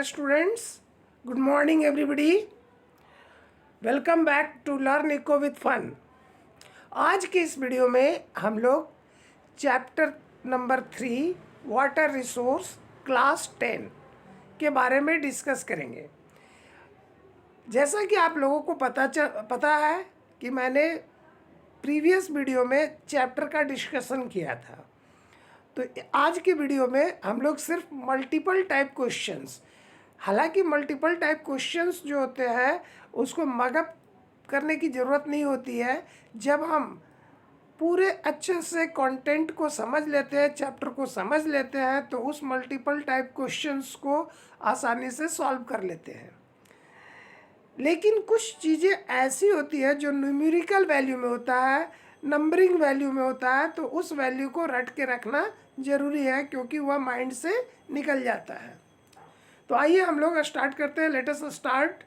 dear students, good morning everybody. Welcome back to Learn Eco with Fun. आज के इस video में हम लोग chapter number 3 water resource class 10 के बारे में डिस्कस करेंगे। जैसा कि आप लोगों को पता है कि मैंने प्रीवियस वीडियो में चैप्टर का डिस्कशन किया था, तो आज के वीडियो में हम लोग सिर्फ मल्टीपल टाइप क्वेश्चंस, हालांकि मल्टीपल टाइप क्वेश्चंस जो होते हैं उसको मगअप करने की ज़रूरत नहीं होती है। जब हम पूरे अच्छे से कंटेंट को समझ लेते हैं, चैप्टर को समझ लेते हैं, तो उस मल्टीपल टाइप क्वेश्चंस को आसानी से सॉल्व कर लेते हैं। लेकिन कुछ चीज़ें ऐसी होती है जो न्यूमेरिकल वैल्यू में होता है, नंबरिंग वैल्यू में होता है, तो उस वैल्यू को रट के रखना ज़रूरी है क्योंकि वह माइंड से निकल जाता है। तो आइए हम लोग स्टार्ट करते हैं। Let us start.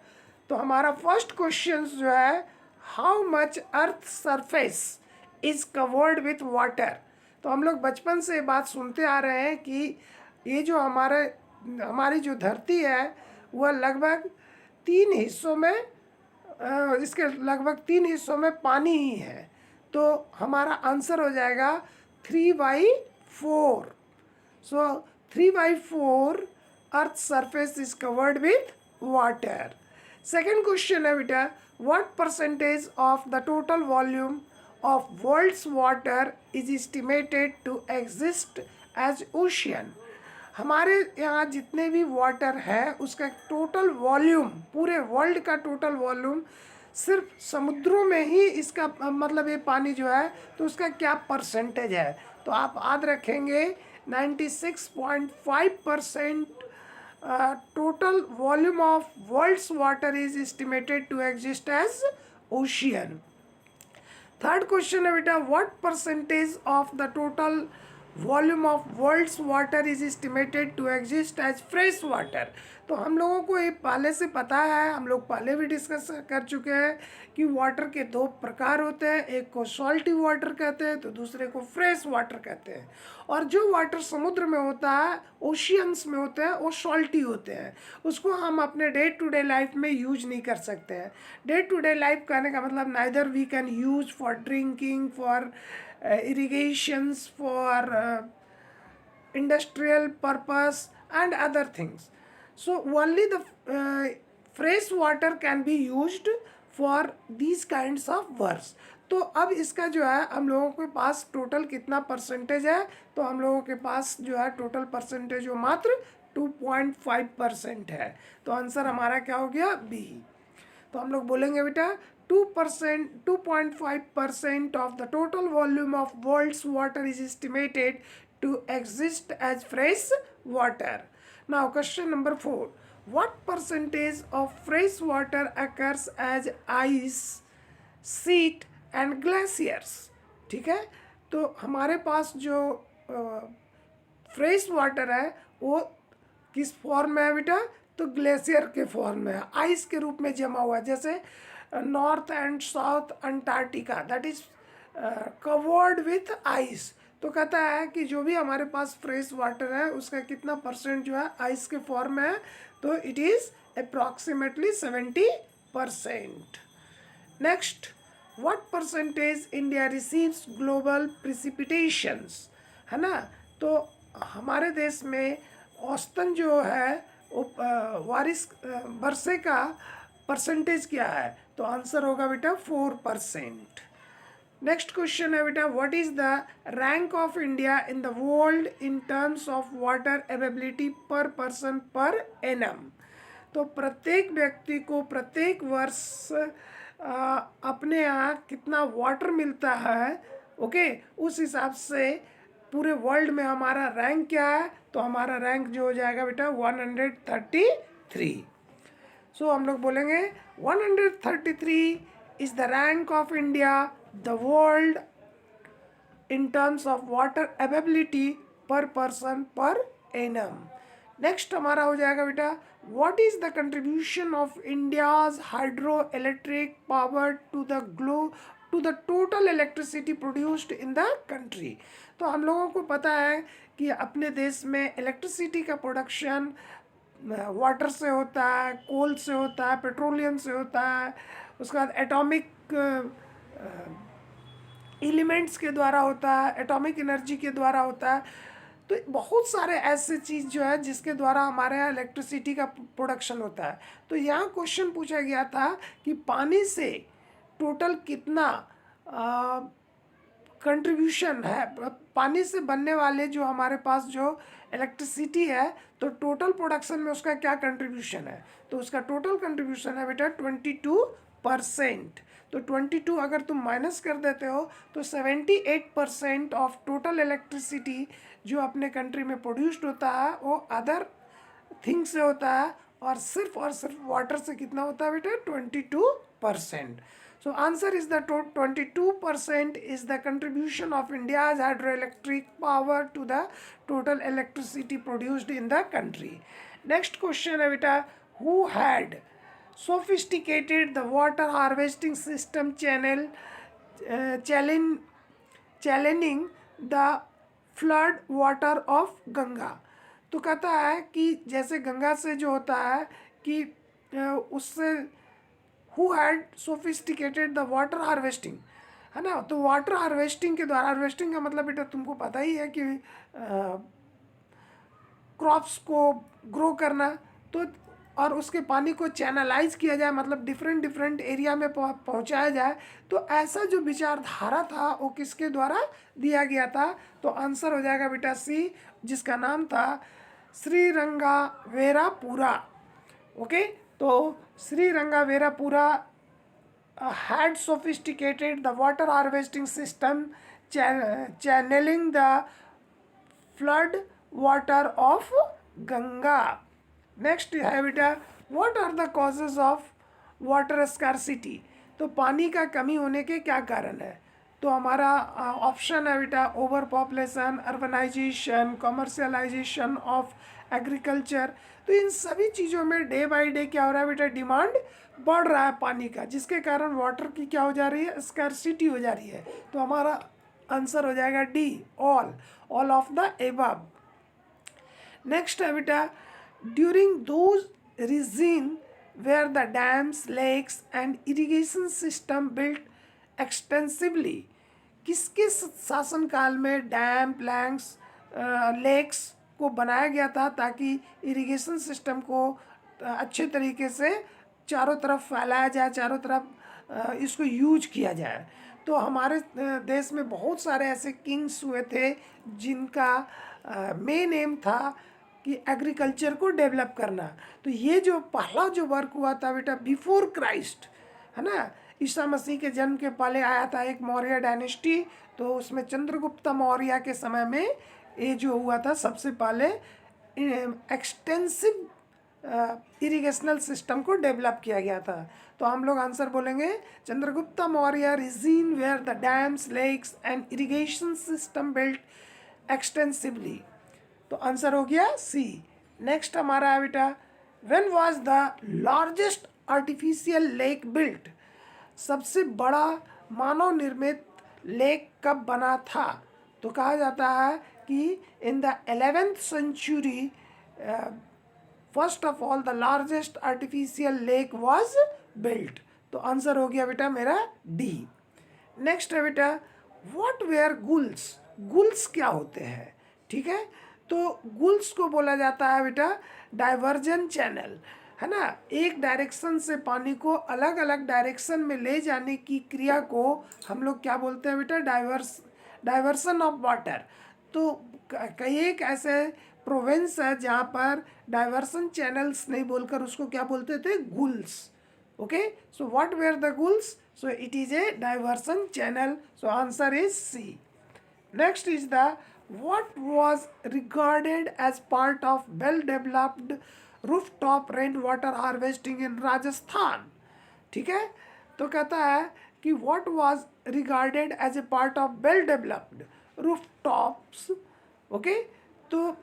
तो हमारा फर्स्ट क्वेश्चन जो है, how much earth surface is covered with water. तो हम लोग बचपन से बात सुनते आ रहे हैं कि ये जो हमारी जो धरती है वह लगभग 3 हिस्सों में, इसके लगभग 3 हिस्सों में पानी ही है। तो हमारा आंसर हो जाएगा 3/4। So 3/4 earth surface is covered with water. Second question है बेटा, what percentage of the total volume of world's water is estimated to exist as ocean. हमारे यहाँ जितने भी वाटर है उसका टोटल वॉल्यूम, पूरे वर्ल्ड का टोटल वॉल्यूम, सिर्फ समुद्रों में ही इसका मतलब ये पानी जो है तो उसका क्या परसेंटेज है। तो आप याद रखेंगे 96.5% total volume of world's water is estimated to exist as ocean. Third question है बेटा, what percentage of the total volume of world's water is estimated to exist as fresh water. तो हम लोगों को ये पहले से पता है, हम लोग पहले भी डिस्कस कर चुके हैं कि वाटर के 2 प्रकार होते हैं, एक को सॉल्टी वाटर कहते हैं तो दूसरे को फ्रेश वाटर कहते हैं। और जो वाटर समुद्र में होता है, ओशियंस में होते हैं, वो सॉल्टी होते हैं, उसको हम अपने डे टू डे लाइफ में यूज नहीं कर सकते हैं। डे टू डे लाइफ कहने का मतलब neither we can use for drinking, for irrigations, for industrial purpose and other things. So only the fresh water can be used for these kinds of works. तो अब इसका जो है हम लोगों के पास टोटल कितना परसेंटेज है, तो हम लोगों के पास जो है टोटल परसेंटेज वो मात्र 2.5% है। तो आंसर हमारा क्या हो गया, बी। तो हम लोग बोलेंगे बेटा 2.5% of the total volume of world's water is estimated to exist as fresh water. Now question number 4, what percentage of fresh water occurs as ice sheet and glaciers। ठीक है, तो हमारे पास जो फ्रेश वाटर है वो किस फॉर्म में है बेटा, तो ग्लेशियर के फॉर्म में है, आइस के रूप में जमा हुआ है। जैसे north and south Antarctica that is covered with ice. तो कहता है कि जो भी हमारे पास फ्रेश वाटर है उसका कितना परसेंट जो है आइस के फॉर्म में है, तो it is approximately 70%। Next, what percentage India receives global precipitations, है ना। तो हमारे देश में औसतन जो है वर्षे का परसेंटेज क्या है, तो आंसर होगा बेटा 4%। नेक्स्ट क्वेश्चन है बेटा, what is the rank of India in the world in terms of water availability per person per annum. तो प्रत्येक व्यक्ति को प्रत्येक वर्ष अपने यहाँ कितना वाटर मिलता है, ओके, उस हिसाब से पूरे वर्ल्ड में हमारा रैंक क्या है, तो हमारा रैंक जो हो जाएगा बेटा 133। सो हम लोग बोलेंगे 133 is the rank of India the world in terms of water availability per person per annum. Next हमारा हो जाएगा बेटा, what is the contribution of India's hydro electric power to the total electricity produced in the country. तो हम लोगों को पता है कि अपने देश में इलेक्ट्रिसिटी का प्रोडक्शन वाटर से होता है, कोल से होता है, पेट्रोलियम से होता है, उसके बाद एटॉमिक एलिमेंट्स के द्वारा होता है, एटॉमिक एनर्जी के द्वारा होता है। तो बहुत सारे ऐसे चीज़ जो है जिसके द्वारा हमारे यहाँ इलेक्ट्रिसिटी का प्रोडक्शन होता है। तो यहाँ क्वेश्चन पूछा गया था कि पानी से टोटल कितना कंट्रीब्यूशन है, पानी से बनने वाले जो हमारे पास जो इलेक्ट्रिसिटी है, तो टोटल प्रोडक्शन में उसका क्या कंट्रीब्यूशन है। तो उसका टोटल कंट्रीब्यूशन है बेटा 22%। तो 22 अगर तुम माइनस कर देते हो तो 78% ऑफ टोटल इलेक्ट्रिसिटी जो अपने कंट्री में प्रोड्यूस्ड होता है वो अदर थिंग से होता है, और सिर्फ वाटर से कितना होता है बेटा 22%। So answer is the 22% is the contribution of India's hydroelectric power to the total electricity produced in the country. Next question है बेटा, who had sophisticated the water harvesting system channeling the flood water of Ganga. तो कहता है कि जैसे गंगा से जो होता है कि उससे who had sophisticated the water harvesting, है ना। तो वाटर हार्वेस्टिंग के द्वारा, हार्वेस्टिंग का मतलब बेटा तुमको पता ही है कि क्रॉप्स को ग्रो करना, तो और उसके पानी को चैनलाइज किया जाए, मतलब डिफरेंट एरिया में पहुंचाया जाए। तो ऐसा जो विचारधारा था वो किसके द्वारा दिया गया था। तो आंसर हो जाएगा बेटा सी, जिसका नाम था श्रीरंगावेरापुरा। ओके, तो श्रीरंगावेरापुरा had sophisticated the water harvesting system channeling the flood water of Ganga. Next है बेटा, what are the causes of water scarcity। तो पानी का कमी होने के क्या कारण है। तो हमारा ऑप्शन है बेटा overpopulation, urbanisation, commercialisation of agriculture. तो इन सभी चीज़ों में डे बाय डे क्या हो रहा है बेटा, डिमांड बढ़ रहा है पानी का, जिसके कारण वाटर की क्या हो जा रही है, स्कैर्सिटी हो जा रही है। तो हमारा आंसर हो जाएगा D, all of the above. Next है बेटा, during those reign where the dams, lakes and irrigation system built extensively. किसके शासनकाल में डैम, प्लैंक्स, लेक्स को बनाया गया था ताकि इरिगेशन सिस्टम को अच्छे तरीके से चारों तरफ फैलाया जाए, चारों तरफ इसको यूज किया जाए। तो हमारे देश में बहुत सारे ऐसे किंग्स हुए थे जिनका मेन एम था कि एग्रीकल्चर को डेवलप करना। तो ये जो पहला जो वर्क हुआ था बेटा बिफोर क्राइस्ट, है ना, ईसा मसीह के जन्म के पहले आया था एक मौर्य डायनेस्टी। तो उसमें चंद्रगुप्त मौर्य के समय में ये जो हुआ था, सबसे पहले एक्सटेंसिव इरिगेशनल सिस्टम को डेवलप किया गया था। तो हम लोग आंसर बोलेंगे Chandragupta Maurya reign where the dams, lakes and irrigation system built extensively. तो आंसर हो गया सी। नेक्स्ट हमारा है बेटा, when was the largest artificial lake built. सबसे बड़ा मानव निर्मित लेक कब बना था। तो कहा जाता है कि in the 11th century first of all the largest artificial lake was built. तो आंसर हो गया बेटा मेरा डी। नेक्स्ट है बेटा, व्हाट वेयर गुल्स। गुल्स क्या होते हैं, ठीक है। तो गुल्स को बोला जाता है बेटा डाइवर्जन चैनल, है ना। एक डायरेक्शन से पानी को अलग अलग डायरेक्शन में ले जाने की क्रिया को हम लोग क्या बोलते हैं बेटा, डाइवर्सन ऑफ वाटर। तो कई एक ऐसे प्रोविंस है जहाँ पर डाइवर्सन चैनल्स नहीं बोलकर उसको क्या बोलते थे, guls. Okay, so what were the guls, so it is a diversion channel. So answer is C. Next is the what was regarded as part of well-developed rooftop rainwater harvesting in Rajasthan। ठीक है, तो कहता है कि what was regarded as a part of well-developed rooftops। Okay, तो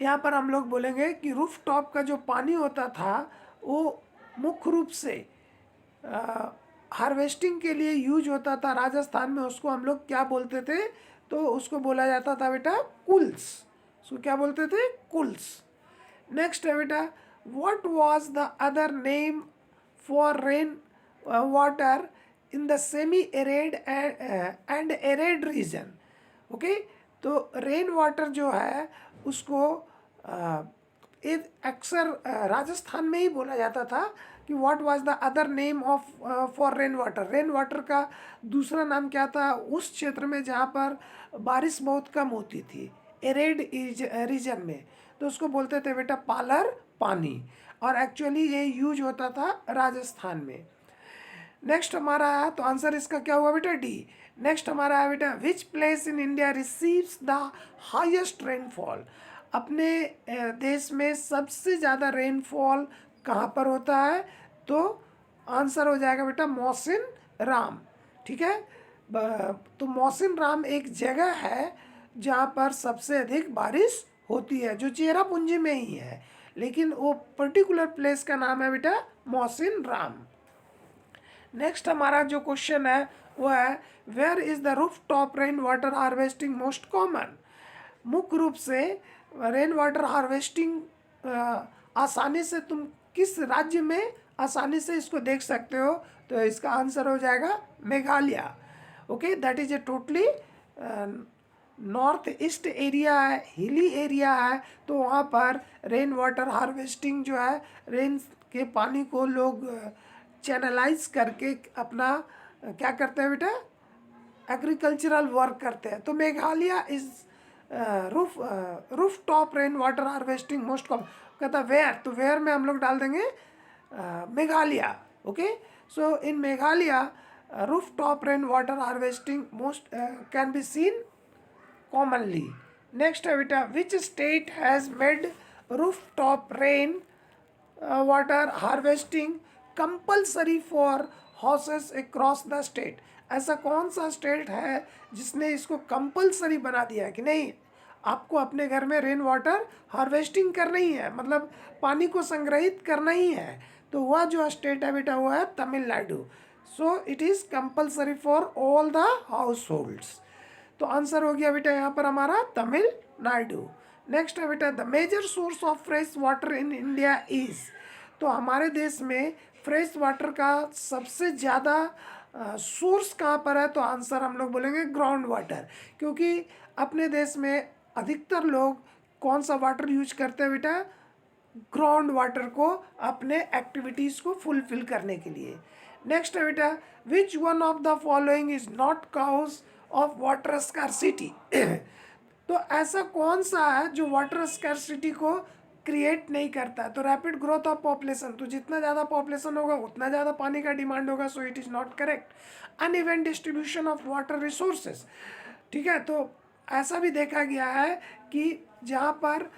यहाँ पर हम लोग बोलेंगे कि रूफटॉप का जो पानी होता था वो मुख्य रूप से हार्वेस्टिंग के लिए यूज होता था राजस्थान में। उसको हम लोग क्या बोलते थे, तो उसको बोला जाता था बेटा कुल्स। उसको क्या बोलते थे, कुल्स। नेक्स्ट है बेटा, what was the other name for rain water in the semi arid and arid region. Okay, तो रेन वाटर जो है उसको अक्सर राजस्थान में ही बोला जाता था कि what was the other name of for rain water. Rain water का दूसरा नाम क्या था उस क्षेत्र में जहाँ पर बारिश बहुत कम होती थी, एरिड रीजन में, तो उसको बोलते थे बेटा पालर पानी, और एक्चुअली ये यूज होता था राजस्थान में। नेक्स्ट हमारा है, तो आंसर इसका क्या हुआ बेटा, डी। नेक्स्ट हमारा है बेटा, which place in India receives the highest rainfall. अपने देश में सबसे ज़्यादा रेनफॉल कहाँ पर होता है, तो आंसर हो जाएगा बेटा मौसिन राम। ठीक है, तो मौसिन राम एक जगह है जहाँ पर सबसे अधिक बारिश होती है, जो चेरापूंजी में ही है, लेकिन वो पर्टिकुलर प्लेस का नाम है बेटा मौसिन राम। नेक्स्ट हमारा जो क्वेश्चन है वो है, where is the rooftop rainwater harvesting most common. मुख्य रूप से रेन वाटर हार्वेस्टिंग आसानी से तुम किस राज्य में आसानी से इसको देख सकते हो, तो इसका आंसर हो जाएगा Meghalaya. Okay, that is a totally north east area है, हिली एरिया है, तो वहाँ पर रेन वाटर हार्वेस्टिंग जो है, रेन के पानी को लोग चैनलाइज करके अपना क्या करते हैं बेटा, एग्रीकल्चरल वर्क करते हैं। तो Meghalaya is roof top rainwater harvesting most common. कहता वेयर, तो वेयर में हम लोग डाल देंगे Meghalaya. Okay, so in Meghalaya roof top rainwater harvesting most can be seen commonly. Next है बेटा, which state has made rooftop rain water harvesting compulsory for houses across the state। ऐसा कौन सा स्टेट है जिसने इसको कंपलसरी बना दिया कि नहीं, आपको अपने घर में रेन वाटर हार्वेस्टिंग करना ही है, मतलब पानी को संग्रहित करना ही है, तो वह जो स्टेट है बेटा वो है Tamil Nadu. So it is compulsory for all the house holds. तो आंसर हो गया बेटा यहाँ पर हमारा तमिलनाडु। नेक्स्ट है बेटा, the major source of fresh water in India is. तो हमारे देश में फ्रेश वाटर का सबसे ज़्यादा सोर्स कहाँ पर है, तो आंसर हम लोग बोलेंगे ग्राउंड वाटर, क्योंकि अपने देश में अधिकतर लोग कौन सा वाटर यूज करते हैं बेटा, ग्राउंड वाटर को अपने एक्टिविटीज़ को फुलफिल करने के लिए। नेक्स्ट है बेटा, which one of the following is not cause of water scarcity. तो ऐसा कौन सा है जो वाटर स्कार्सिटी को क्रिएट नहीं करता है, तो रैपिड ग्रोथ ऑफ पॉपुलेशन, तो जितना ज़्यादा पॉपुलेशन होगा उतना ज़्यादा पानी का डिमांड होगा, so it is not correct. Uneven distribution of water resources, ठीक है, तो ऐसा भी देखा गया है कि जहाँ पर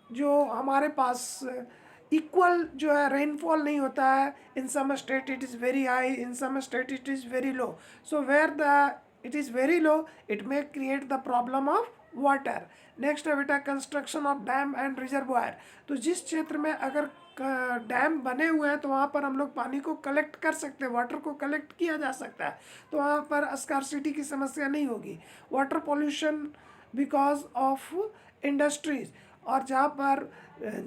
जो हमारे पास इक्वल जो है रेनफॉल नहीं होता है, in some state it is very high, in some state it is very low, so where the it is very low it may create the problem of water. Next है बेटा, construction of dam and reservoir. तो जिस क्षेत्र में अगर dam बने हुए हैं तो वहाँ पर हम लोग पानी को कलेक्ट कर सकते हैं, वाटर को कलेक्ट किया जा सकता है, तो वहाँ पर स्कार्सिटी की समस्या नहीं होगी। Water pollution because of industries, और जहाँ पर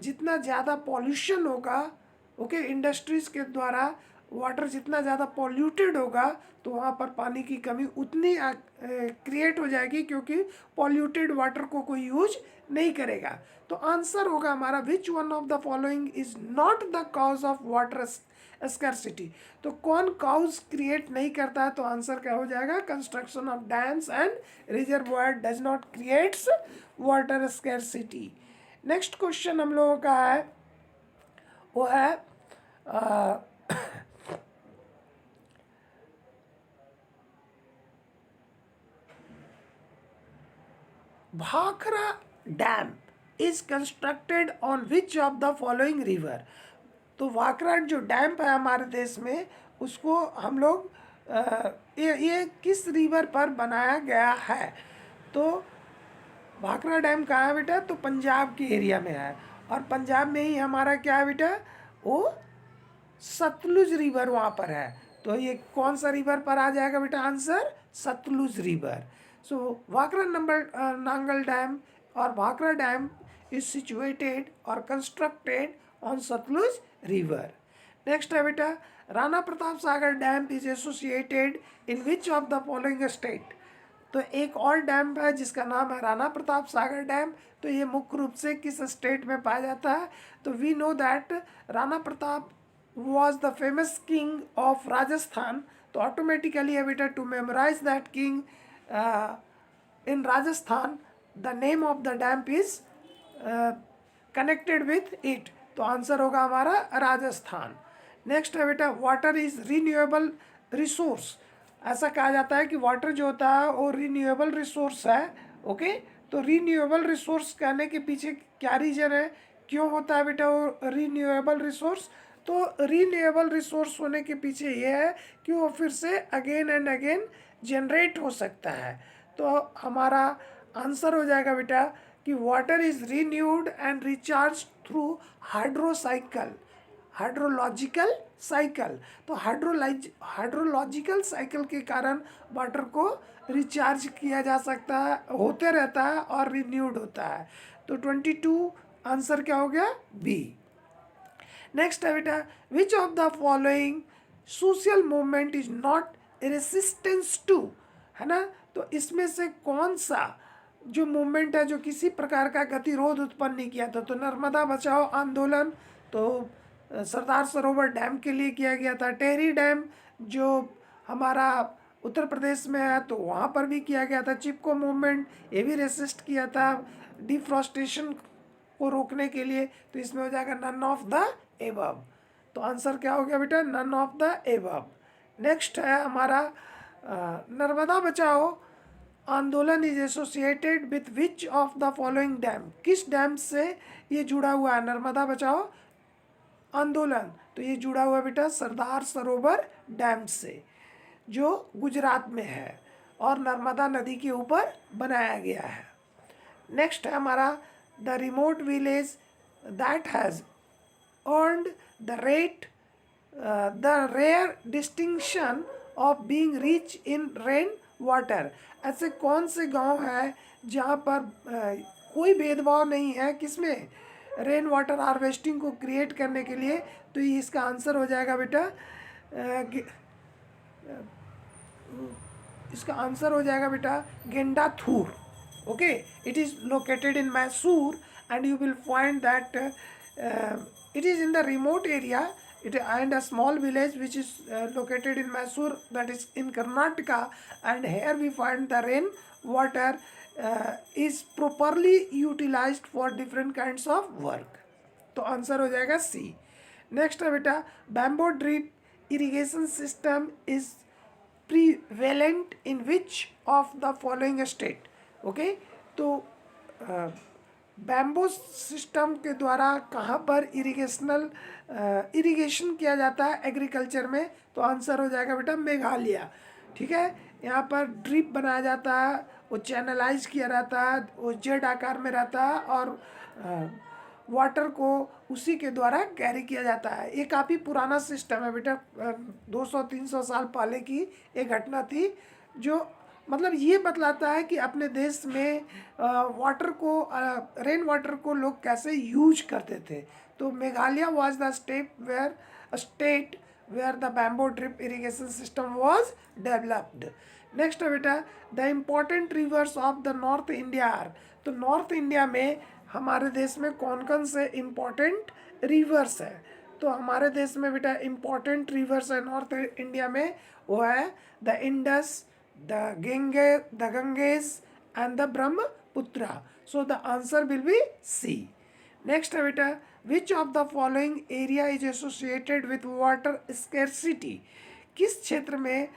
जितना ज़्यादा पॉल्यूशन होगा, ओके, इंडस्ट्रीज़ के द्वारा वाटर जितना ज़्यादा पॉल्यूटेड होगा तो वहाँ पर पानी की कमी उतनी क्रिएट हो जाएगी, क्योंकि पॉल्यूटेड वाटर को कोई यूज नहीं करेगा। तो आंसर होगा हमारा, विच one of the following is not the cause of water scarcity. तो कौन कॉज क्रिएट नहीं करता है, तो आंसर क्या हो जाएगा, construction of dams and reservoir does not creates water scarcity. Next question हम लोगों का है वो है Bhakra dam is constructed on which of the following river. तो भाखरा जो डैम है हमारे देश में, उसको हम लोग ये किस रिवर पर बनाया गया है, तो भाखरा डैम कहाँ है बेटा, तो पंजाब के एरिया में है, और पंजाब में ही हमारा क्या है बेटा, वो सतलुज रिवर वहाँ पर है। तो ये कौन सा रिवर पर आ जाएगा बेटा, आंसर सतलुज रिवर। सो भाखरा नांगल डैम और Bhakra dam is situated or constructed on Satluj river. Next है बेटा, Rana Pratap Sagar dam is associated in which of the following state. तो एक और डैम है जिसका नाम है राणा प्रताप सागर डैम. तो ये मुख्य रूप से किस स्टेट में पाया जाता है? तो we know that Rana Pratap was the famous king of Rajasthan. तो ऑटोमेटिकली है बेटा, to memorize that king in Rajasthan, the name of the dam is connected with it. तो आंसर होगा हमारा राजस्थान. नेक्स्ट है बेटा, वाटर इज रिन्यूएबल रिसोर्स. ऐसा कहा जाता है कि वाटर जो होता है वो रिन्यूएबल रिसोर्स है. ओके, तो रिन्यूएबल रिसोर्स कहने के पीछे क्या रीजन है, क्यों होता है बेटा वो रिन्यूएबल रिसोर्स? तो रिन्यूएबल रिसोर्स होने के पीछे ये है कि वो फिर से अगेन एंड अगेन जनरेट हो सकता है. तो हमारा आंसर हो जाएगा बेटा कि water is renewed and recharge through hydrocycle, hydrological cycle. तो हाइड्रोलॉजिकल साइकिल के कारण वाटर को रिचार्ज किया जा सकता है, होते रहता है और रिन्यूड होता है. तो 22 आंसर क्या हो गया? बी. नेक्स्ट है बेटा, which of the following social movement is not resistance to, है ना? तो इसमें से कौन सा जो मूवमेंट है जो किसी प्रकार का गतिरोध उत्पन्न नहीं किया था? तो नर्मदा बचाओ आंदोलन तो सरदार सरोवर डैम के लिए किया गया था. टेहरी डैम जो हमारा उत्तर प्रदेश में है तो वहाँ पर भी किया गया था. चिपको मूवमेंट ये भी रेसिस्ट किया था डिफॉरेस्टेशन को रोकने के लिए. तो इसमें हो जाएगा नन ऑफ द एबव. तो आंसर क्या हो गया बेटा? None of the above. Next है हमारा Narmada Bachao Andolan is associated with which of the following dam. किस डैम से ये जुड़ा हुआ है नर्मदा बचाओ आंदोलन? तो ये जुड़ा हुआ है बेटा सरदार सरोवर डैम से जो गुजरात में है और नर्मदा नदी के ऊपर बनाया गया है. नेक्स्ट है हमारा the remote village that has earned the rare distinction of being rich in rain water. ऐसे कौन से गांव है जहां पर कोई भेदभाव नहीं है किसमें? रेन वाटर हार्वेस्टिंग को क्रिएट करने के लिए. तो इसका आंसर हो जाएगा बेटा इसका आंसर हो जाएगा बेटा Gendathur. Okay, it is located in Mysore and you will find that it is in the remote area and a small village which is located in Mysore, that is in Karnataka, and here we find the rain water is properly utilized for different kinds of work. तो answer हो जाएगा सी. Next है बेटा, bamboo drip irrigation system is prevalent in which of the following state. Okay, तो bamboo system के द्वारा कहाँ पर इरिगेशन किया जाता है एग्रीकल्चर में? तो आंसर हो जाएगा बेटा मेघालय. ठीक है, यहाँ पर ड्रिप बनाया जाता है, वो चैनलाइज किया रहता है, वो जेड आकार में रहता है और वाटर को उसी के द्वारा कैरी किया जाता है. ये काफ़ी पुराना सिस्टम है बेटा, 200-300 साल पहले की एक घटना थी जो मतलब ये बतलाता है कि अपने देश में वाटर को रेन वाटर को लोग कैसे यूज करते थे. तो Meghalaya was the state where the bamboo drip irrigation system was developed. Next है बेटा, the important rivers of the north India are. तो नॉर्थ इंडिया में हमारे देश में कौन कौन से इम्पोर्टेंट रिवर्स है? तो हमारे देश में बेटा इम्पोर्टेंट रिवर्स है नॉर्थ इंडिया में, वो है the Indus, the Ganges and the Brahmaputra. So the answer will be C. Next है बेटा, which of the following area is associated with water scarcity. किस क्षेत्र में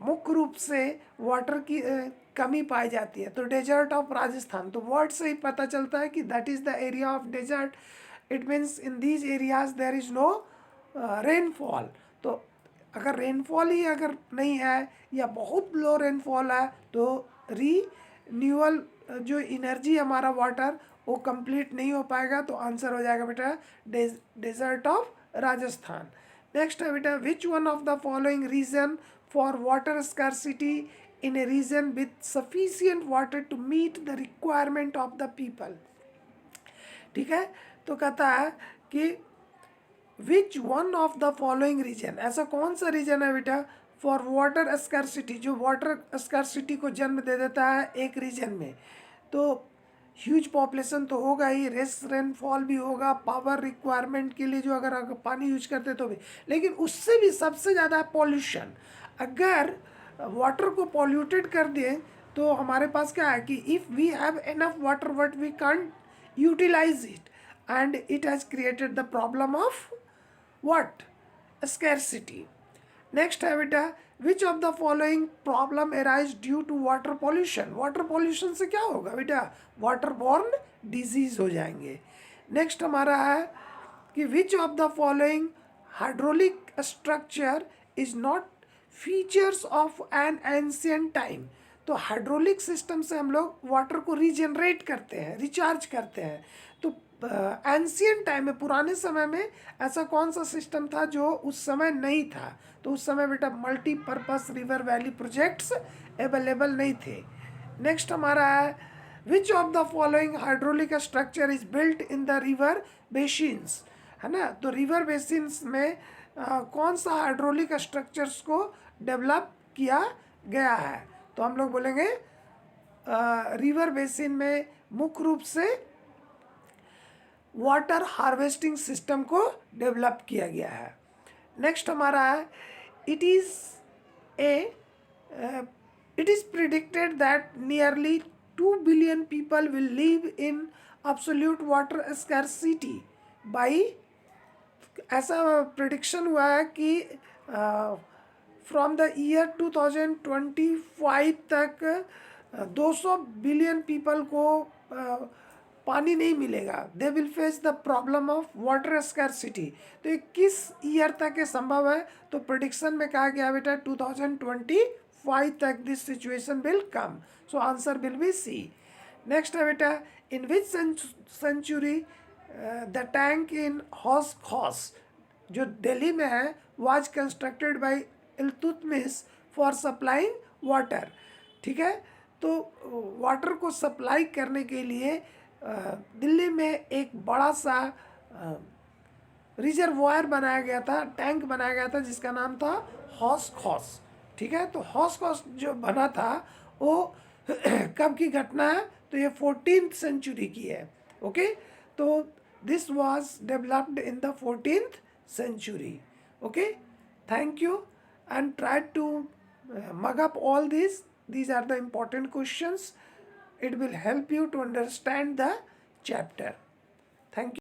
मुख्य रूप से वाटर की कमी पाई जाती है? तो डेजर्ट ऑफ राजस्थान. तो वर्ड से ही पता चलता है कि that is the area of desert. It means in these areas there is no rainfall. तो अगर रेनफॉल ही अगर नहीं है या बहुत लो रेनफॉल है तो रीन्यूअल जो एनर्जी हमारा वाटर वो कंप्लीट नहीं हो पाएगा. तो आंसर हो जाएगा बेटा डेजर्ट ऑफ राजस्थान. नेक्स्ट है बेटा, which one of the following reason for water scarcity in a region with sufficient water to meet the requirement of the people. ठीक है, तो कहता है कि which one of the following reason, ऐसा कौन सा रीजन है बेटा फॉर वाटर स्कैरसिटी, जो वाटर स्कैरसिटी को जन्म दे देता है एक रीजन में। तो ह्यूज पॉपुलेशन तो होगा ही, रेनफॉल भी होगा, पावर रिक्वायरमेंट के लिए जो अगर पानी यूज करते तो भी, लेकिन उससे भी सबसे ज़्यादा पॉल्यूशन। अगर वाटर को पॉल्यूटेड कर दें तो हमारे पास क्या है कि if we have enough water but we can't utilize it and it has created the problem of what, scarcity. Next है बेटा which of the following problem arise due to water pollution, water pollution से क्या होगा बेटा, water borne disease हो जाएंगे। Next हमारा है कि विच of the following hydraulic structure is not features of an ancient time. तो हाइड्रोलिक सिस्टम से हम लोग वाटर को रीजनरेट करते हैं, रिचार्ज करते हैं। तो एंशियंट टाइम में, पुराने समय में ऐसा कौन सा सिस्टम था जो उस समय नहीं था, तो उस समय बेटा multipurpose river valley projects available नहीं थे। नेक्स्ट हमारा है विच of the following hydraulic structure is built in the river basins, है ना। तो रिवर बेसिन्स में कौन सा हाइड्रोलिक स्ट्रक्चर्स को डेवलप किया गया है, तो हम लोग बोलेंगे रिवर बेसिन में मुख्य रूप से वाटर हार्वेस्टिंग सिस्टम को डेवलप किया गया है। नेक्स्ट हमारा है it is predicted that nearly 2 billion people will live in absolute water scarcity by, ऐसा प्रिडिक्शन हुआ है कि फ्रॉम द ईयर 2025 तक 200 बिलियन पीपल को पानी नहीं मिलेगा, they will face the problem of water scarcity. तो ये किस ईयर तक ये संभव है, तो प्रेडिक्शन में कहा गया बेटा 2025 तक this situation will come, so answer will be C. Next है बेटा in which century the tank in Hauz Khas, जो दिल्ली में है, was constructed by Iltutmish for supplying water. ठीक है, तो वाटर को सप्लाई करने के लिए दिल्ली में एक बड़ा सा रिजर्वायर बनाया गया था, टैंक बनाया गया था जिसका नाम था हौस खौस। ठीक है, तो हौस खौस जो बना था वो कब की घटना है, तो ये 14th सेंचुरी की है। ओके, तो this was developed in the 14th century. Okay, thank you, and try to mug up all these. These are the important questions. It will help you to understand the chapter. Thank you.